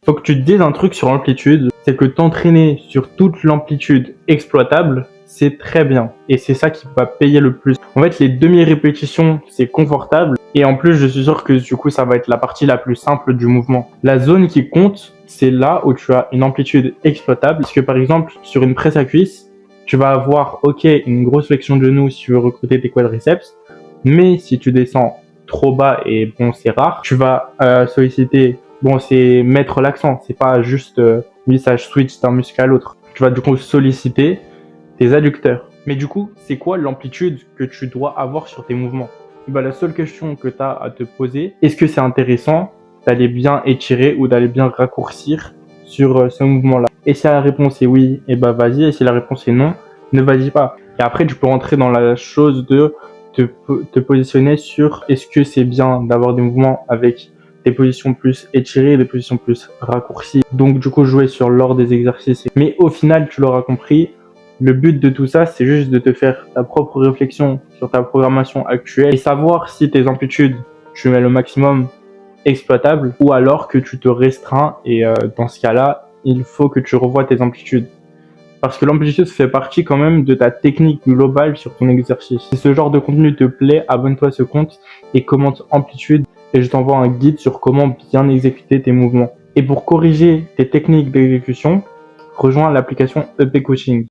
Faut que tu te dises un truc sur l'amplitude, c'est que t'entraîner sur toute l'amplitude exploitable, c'est très bien. Et c'est ça qui va payer le plus. En fait, les demi-répétitions, c'est confortable. Et en plus, je suis sûr que du coup, ça va être la partie la plus simple du mouvement. La zone qui compte, c'est là où tu as une amplitude exploitable. Parce que par exemple, sur une presse à cuisse, tu vas avoir, ok, une grosse flexion de genou si tu veux recruter tes quadriceps. Mais si tu descends trop bas, et bon, c'est rare, tu vas solliciter, bon, c'est mettre l'accent, c'est pas juste visage switch d'un muscle à l'autre. Tu vas du coup solliciter tes adducteurs. Mais du coup, c'est quoi l'amplitude que tu dois avoir sur tes mouvements? Bah, la seule question que tu as à te poser, est-ce que c'est intéressant d'aller bien étirer ou d'aller bien raccourcir sur ce mouvement-là? Et si la réponse est oui, et bah vas-y. Et si la réponse est non, ne vas-y pas. Et après, tu peux rentrer dans la chose de te positionner sur est-ce que c'est bien d'avoir des mouvements avec des positions plus étirées, des positions plus raccourcies. Donc du coup, jouer sur l'ordre des exercices. Mais au final, tu l'auras compris, le but de tout ça, c'est juste de te faire ta propre réflexion sur ta programmation actuelle et savoir si tes amplitudes, tu mets le maximum exploitable ou alors que tu te restreins et dans ce cas-là, il faut que tu revoies tes amplitudes. Parce que l'amplitude fait partie quand même de ta technique globale sur ton exercice. Si ce genre de contenu te plaît, abonne-toi à ce compte et commente amplitude et je t'envoie un guide sur comment bien exécuter tes mouvements. Et pour corriger tes techniques d'exécution, rejoins l'application EP Coaching.